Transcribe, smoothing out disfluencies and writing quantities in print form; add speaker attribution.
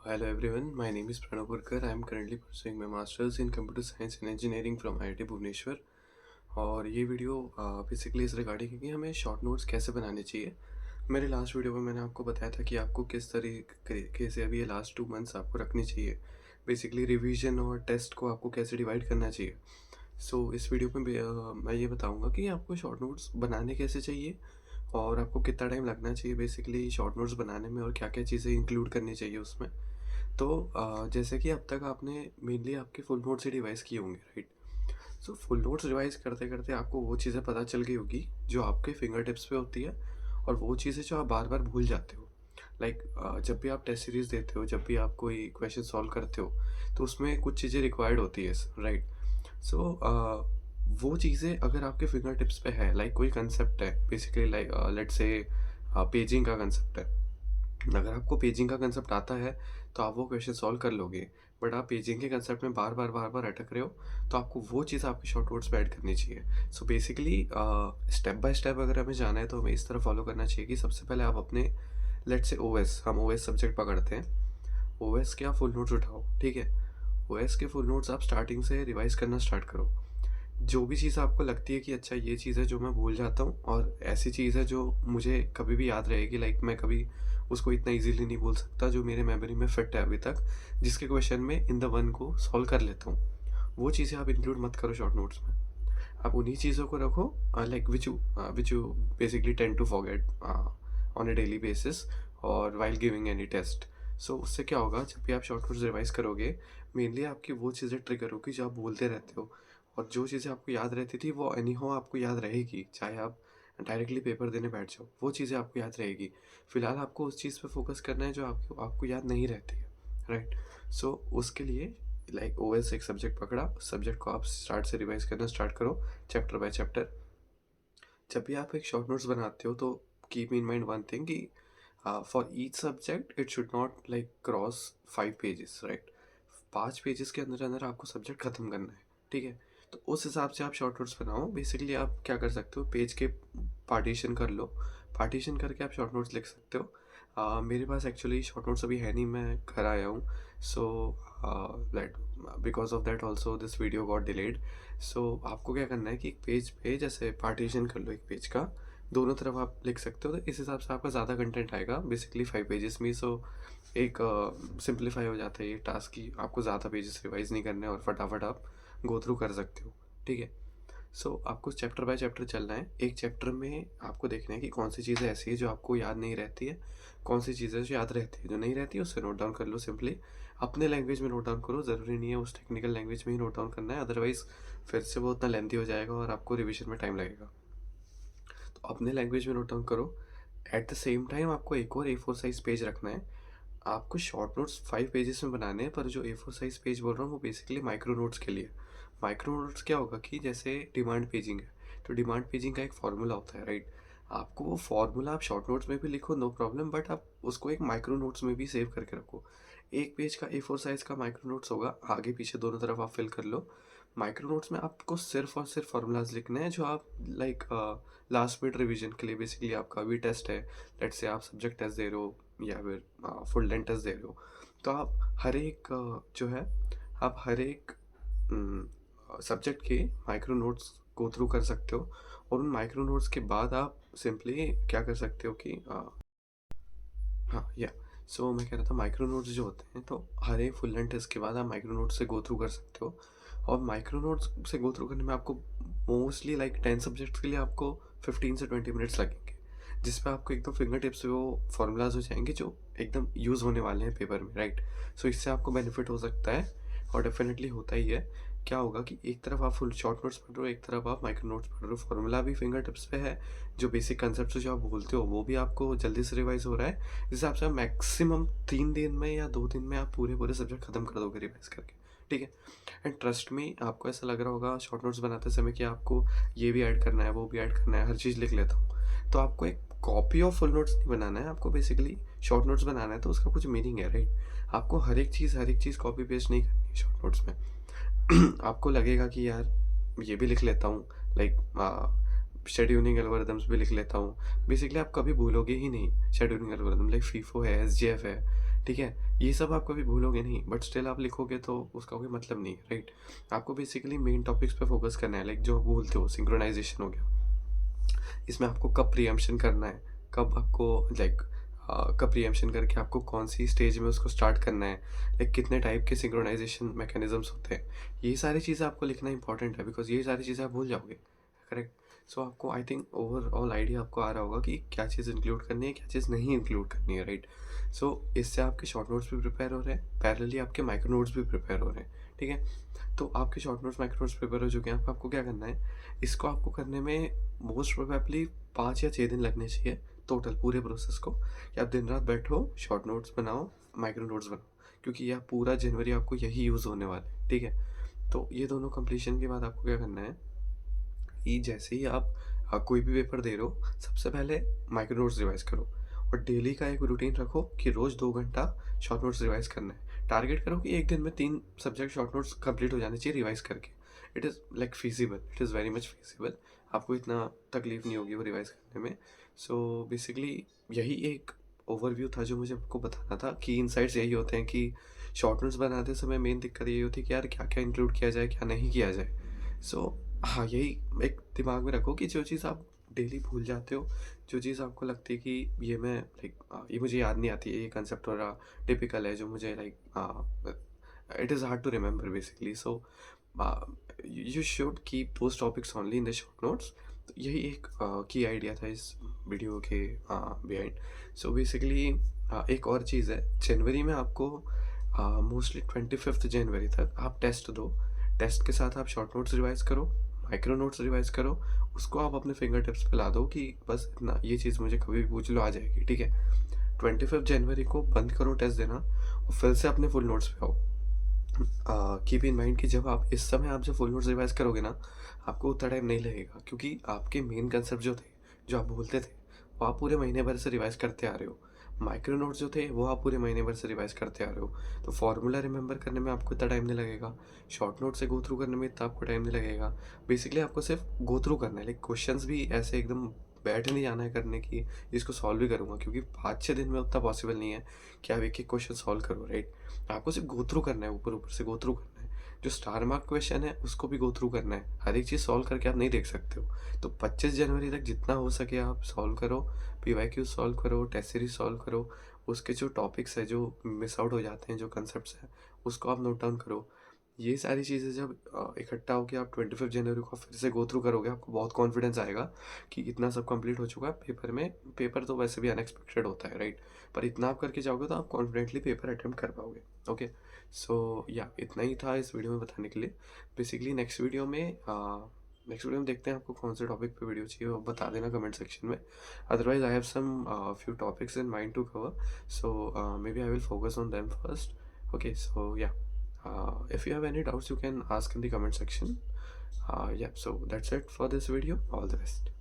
Speaker 1: Hello everyone, my name is Pranav Burkar. I am currently pursuing my masters in computer science and engineering from IIT Bhubaneswar. और ये video basically इस regarding है कि हमें short notes कैसे बनाने चाहिए। मेरे लास्ट वीडियो में मैंने आपको बताया था कि आपको किस तरीके से अभी ये लास्ट 2 मंथ्स आपको रखनी चाहिए, बेसिकली रिवीजन और टेस्ट को आपको कैसे डिवाइड करना चाहिए। इस वीडियो में मैं ये बताऊंगा कि आपको शॉर्ट नोट्स बनाने कैसे चाहिए और आपको कितना टाइम लगना चाहिए बेसिकली शॉर्ट नोट्स बनाने में, और क्या क्या चीज़ें इंक्लूड करनी चाहिए उसमें। जैसे कि अब तक आपने मेनली आपके फुल नोट्स ही रिवाइज़ किए होंगे, राइट। फुल नोट्स रिवाइज़ करते करते आपको वो चीज़ें पता चल गई होगी जो आपके फिंगर टिप्स पे होती है, और वो चीज़ें जो आप बार बार भूल जाते हो। जब भी आप टेस्ट सीरीज देते हो, जब भी आप कोई क्वेश्चन सॉल्व करते हो, तो उसमें कुछ चीज़ें रिक्वायर्ड होती है, राइट। वो चीज़ें अगर आपके फिंगर टिप्स पे है, लाइक कोई कंसेप्ट है, basically like let's say paging का कंसेप्ट है। अगर आपको पेजिंग का कंसेप्ट आता है तो आप वो क्वेश्चन सॉल्व कर लोगे, बट आप पेजिंग के कंसेप्ट में बार बार अटक रहे हो, तो आपको वो चीज़ आपके शॉर्ट नोट्स में ऐड करनी चाहिए। बेसिकली स्टेप बाय स्टेप अगर हमें जाना है तो हमें इस तरह फॉलो करना चाहिए कि सबसे पहले आप अपने लेट्स से ओएस, हम ओएस सब्जेक्ट पकड़ते हैं। ओएस के आप फुल नोट्स उठाओ, ठीक है। ओएस के फुल नोट्स आप स्टार्टिंग से रिवाइज करना स्टार्ट करो। जो भी चीज़ आपको लगती है कि अच्छा ये चीज़ है जो मैं भूल जाता हूँ, और ऐसी चीज़ है जो मुझे कभी भी याद रहेगी, लाइक मैं कभी उसको इतना इजीली नहीं भूल सकता, जो मेरे मेमोरी में फिट है अभी तक, जिसके क्वेश्चन में इन द वन को सॉल्व कर लेता हूँ, वो चीज़ें आप इंक्लूड मत करो शॉर्ट नोट्स में। आप उन्हीं चीज़ों को रखो like which you basically tend to forget on a daily basis और वाइल गिविंग एनी टेस्ट। उससे क्या होगा, जब भी आप शॉर्ट नोट्स रिवाइज करोगे, मेनली आपकी वो चीज़ें ट्रिगर होगी जो आप बोलते रहते हो, और जो चीज़ें आपको याद रहती थी वो एनी हो आपको याद रहेगी, चाहे आप डायरेक्टली पेपर देने बैठ जाओ, वो चीज़ें आपको याद रहेगी। फिलहाल आपको उस चीज़ पे फोकस करना है जो आपको आपको याद नहीं रहती है, राइट। उसके लिए लाइक ओएस एक सब्जेक्ट पकड़ा, उस सब्जेक्ट को आप स्टार्ट से रिवाइज करना स्टार्ट करो, चैप्टर बाय चैप्टर। जब भी आप एक शॉर्ट नोट्स बनाते हो तो keep in mind one thing कि for each subject it should not like cross 5 pages, right. 5 pages के अंदर अंदर आपको सब्जेक्ट ख़त्म करना है, ठीक है। तो उस हिसाब से आप शॉर्ट नोट्स बनाओ। बेसिकली आप क्या कर सकते हो, पेज के पार्टीशन कर लो, पार्टीशन करके आप शॉर्ट नोट्स लिख सकते हो। मेरे पास एक्चुअली शॉर्ट नोट्स अभी है नहीं, मैं घर आया हूँ। So that because of that also this video got delayed. आपको क्या करना है कि एक पेज पे जैसे पार्टीशन कर लो, एक पेज का दोनों तरफ आप लिख सकते हो, तो इस हिसाब से आपका ज़्यादा कंटेंट आएगा बेसिकली 5 पेजेस में। एक सिंप्लीफाई हो जाता है ये टास्क कि आपको ज़्यादा पेजेस रिवाइज नहीं करने, और फटाफट आप गो थ्रू कर सकते हो, ठीक है। आपको चैप्टर बाय चैप्टर चलना है। एक चैप्टर में आपको देखना है कि कौन सी चीज़ें ऐसी है जो आपको याद नहीं रहती है, कौन सी चीज़ें जो याद रहती है, जो नहीं रहती है उससे नोट डाउन कर लो। सिंपली अपने लैंग्वेज में नोट डाउन करो, ज़रूरी नहीं है उस टेक्निकल लैंग्वेज में ही नोट डाउन करना है, अदरवाइज़ फिर से वो उतना लेंथी हो जाएगा और आपको रिविजन में टाइम लगेगा। तो अपने लैंग्वेज में नोट डाउन करो। एट द सेम टाइम आपको एक और A4 साइज़ पेज रखना है। आपको शॉर्ट नोट्स 5 पेजेस में बनाने हैं, पर जो A4 साइज़ पेज बोल रहा हूँ वो बेसिकली माइक्रो नोट्स के लिए। माइक्रो नोट्स क्या होगा कि जैसे डिमांड पेजिंग है, तो डिमांड पेजिंग का एक फार्मूला होता है, राइट। आपको वो फार्मूला आप शॉर्ट नोट्स में भी लिखो, नो प्रॉब्लम, बट आप उसको एक माइक्रो नोट्स में भी सेव करके रखो। एक पेज का A4 साइज़ का माइक्रो नोट्स होगा, आगे पीछे दोनों तरफ आप फिल कर लो। माइक्रो नोट्स में आपको सिर्फ और सिर्फ फार्मूलाज लिखने हैं जो आप लाइक लास्ट मिनट रिवीजन के लिए, बेसिकली आपका अभी टेस्ट है, लेट्स से आप सब्जेक्ट टेस्ट दे रहे हो या फिर फुल लेंथ टेस्ट दे रहे हो, तो आप हर एक जो है आप हर एक सब्जेक्ट के माइक्रो नोट्स गो थ्रू कर सकते हो। और उन माइक्रो नोट्स के बाद आप सिंपली क्या कर सकते हो कि हाँ या मैं कह रहा था माइक्रो नोट्स जो होते हैं, तो हर एक फुल लेंथ टेस्ट के बाद आप माइक्रो नोट्स से गो थ्रू कर सकते हो। और माइक्रो नोट्स से गो थ्रू करने में आपको मोस्टली लाइक 10 सब्जेक्ट्स के लिए आपको 15 से 20 मिनट्स लगेंगे, जिस पे आपको एकदम फिंगर टिप्स पे वो फॉर्मूलाज हो जाएंगे जो एकदम यूज़ होने वाले हैं पेपर में, राइट। इससे आपको बेनिफिट हो सकता है, और डेफिनेटली होता ही है। क्या होगा कि एक तरफ आप फुल शॉर्ट नोट्स पढ़ रहे हो, एक तरफ आप माइक्रो नोट्स पढ़ रहे हो, फॉर्मूला भी फिंगर टिप्स पे है, जो बेसिक कंसेप्ट जो आप बोलते हो वो भी आपको जल्दी से रिवाइज हो रहा है। इस हिसाब से आप मैक्सिमम 3 दिन में या 2 दिन में आप पूरे पूरे सब्जेक्ट खत्म कर दोगे रिवाइज करके, ठीक है। एंड ट्रस्ट मी, आपको ऐसा लग रहा होगा शॉर्ट नोट्स बनाते समय कि आपको ये भी ऐड करना है, वो भी ऐड करना है, हर चीज़ लिख लेता हूँ। तो आपको एक कॉपी ऑफ फुल नोट्स नहीं बनाना है, आपको बेसिकली शॉर्ट नोट्स बनाना है, तो उसका कुछ मीनिंग है, राइट। आपको हर एक चीज़ कॉपी पेस्ट नहीं करनी है शॉर्ट नोट्स में। आपको लगेगा कि यार ये भी लिख लेता हूँ, लाइक शेड्यूलिंग एल्गोरिदम्स भी लिख लेता हूँ। बेसिकली आप कभी भूलोगे ही नहीं शेड्यूलिंग एल्गोरिदम, लाइक फीफो है, एसजीएफ है, ठीक है? ये सब आप कभी भूलोगे नहीं, बट स्टिल आप लिखोगे तो उसका कोई मतलब नहीं है, राइट? आपको बेसिकली मेन टॉपिक्स पे फ़ोकस करना है, लाइक जो आप बोलते हो सिंक्रोनाइज़ेशन हो गया। इसमें आपको कब प्रीएम्पशन करना है, कब आपको लाइक कब प्रीएम्पशन करके आपको कौन-सी स्टेज में उसको स्टार्ट करना है, लाइक कितने टाइप के सिंक्रोनाइज़ेशन मैकेनिज़म्स होते हैं। ये सारी चीज़ें आपको लिखना इंपॉर्टेंट है, बिकॉज़ ये सारी चीज़ें आप भूल जाओगे, करेक्ट? सो आपको आई थिंक ओवरऑल आइडिया आपको आ रहा होगा कि क्या चीज़ इंक्लूड करनी है, क्या चीज़ नहीं इंक्लूड करनी है, राइट? सो इससे आपके शॉर्ट नोट्स भी प्रिपेयर हो रहे हैं, पैरेलली आपके माइक्रो नोट्स भी प्रिपेयर हो रहे हैं, ठीक है? तो आपके short notes, micro notes prepare हो चुके हैं, अब आपको क्या करना है, इसको आपको करने में मोस्ट प्रोबेबली 5 या 6 दिन लगने चाहिए टोटल पूरे प्रोसेस को, कि आप दिन रात बैठो, शॉर्ट नोट्स बनाओ, माइक्रो नोट्स बनाओ, क्योंकि यह पूरा जनवरी आपको यही यूज़ होने वाला है, ठीक है? तो ये दोनों कंप्लीशन के बाद आपको क्या करना है कि जैसे ही आप कोई भी पेपर दे रहे हो, सबसे पहले माइक्रो नोट्स रिवाइज़ करो और डेली का एक रूटीन रखो कि रोज़ 2 घंटा शॉर्ट नोट्स रिवाइज़ करना है। टारगेट करो कि 1 दिन में 3 सब्जेक्ट शॉर्ट नोट्स कंप्लीट हो जाने चाहिए रिवाइज़ करके। It is like feasible, it is very much feasible. आपको इतना तकलीफ़ नहीं होगी वो रिवाइज़ करने में। सो बेसिकली यही एक ओवरव्यू था जो मुझे आपको बताना था कि इनसाइट्स यही होते हैं कि शॉर्ट नोट्स बनाते समय मेन दिक्कत यही होती है कि यार क्या-क्या इंक्लूड किया जाए, क्या नहीं किया जाए। सो हाँ, यही एक दिमाग में रखो कि जो चीज़ आप डेली भूल जाते हो, जो चीज़ आपको लगती है कि ये मैं लाइक ये मुझे याद नहीं आती है, ये कंसेप्ट थोड़ा टिपिकल है जो मुझे like it is hard to remember basically. So you should keep those topics only in the short notes. तो यही एक की आइडिया था इस वीडियो के बिहाइंड। सो बेसिकली एक और चीज़ है, जनवरी में आपको मोस्टली 25th जनवरी तक आप टेस्ट दो। टेस्ट के साथ आप शॉर्ट नोट्स रिवाइज़ करो, माइक्रो नोट्स रिवाइज़ करो, उसको आप अपने फिंगर टिप्स पे ला दो कि बस इतना, ये चीज़ मुझे कभी भी पूछ लो आ जाएगी, ठीक है? 25 जनवरी को बंद करो टेस्ट देना और फिर से अपने फुल नोट्स पे आओ। कीप इन माइंड कि जब आप इस समय आप जब फुल नोट्स रिवाइज़ करोगे ना, आपको उतना टाइम नहीं लगेगा, क्योंकि आपके मेन कंसेप्ट जो थे, जो आप बोलते थे, वो आप पूरे महीने भर से रिवाइज़ करते आ रहे हो। माइक्रो नोट्स जो थे, वो आप पूरे महीने भर से रिवाइज़ करते आ रहे हो। तो फॉर्मूला रिमेंबर करने में आपको इतना टाइम नहीं लगेगा, शॉर्ट नोट से गो थ्रू करने में इतना आपको टाइम नहीं लगेगा। बेसिकली आपको सिर्फ गो थ्रू करना है, लाइक क्वेश्चंस भी ऐसे एकदम बैठ नहीं जाना है करने की, इसको सॉल्व भी करूँगा, क्योंकि 5-6 दिन में उतना पॉसिबल नहीं है कि आप एक-एक क्वेश्चन सॉल्व करो, राइट? आपको सिर्फ गो थ्रू करना है, ऊपर-ऊपर से गो थ्रू करना है। जो स्टार मार्क क्वेश्चन है उसको भी गो थ्रू करना है। हर एक चीज़ सॉल्व करके आप नहीं देख सकते हो। तो 25 जनवरी तक जितना हो सके आप सॉल्व करो, पीवाईक्यू सॉल्व करो, टेस्ट सीरीज़ सॉल्व करो। उसके जो टॉपिक्स हैं, जो मिस आउट हो जाते हैं, जो कॉन्सेप्ट्स हैं, उसको आप नोट डाउन करो। ये सारी चीज़ें जब इकट्ठा होके आप 25 जनवरी को फिर से गो थ्रू करोगे, आपको बहुत कॉन्फिडेंस आएगा कि इतना सब कंप्लीट हो चुका है पेपर में। पेपर तो वैसे भी अनएक्सपेक्टेड होता है, राइट? पर इतना आप करके जाओगे तो आप कॉन्फिडेंटली पेपर अटेम्प्ट कर पाओगे। ओके, सो या इतना ही था इस वीडियो में बताने के लिए। बेसिकली नेक्स्ट वीडियो में देखते हैं आपको कौन से टॉपिक पे वीडियो चाहिए, वो बता देना कमेंट सेक्शन में। Otherwise I have some few topics in mind to cover, so may be I will focus on them first. Okay, so yeah, if you have any doubts, you can ask in the comment section. Yeah, so that's it for this video. All the best.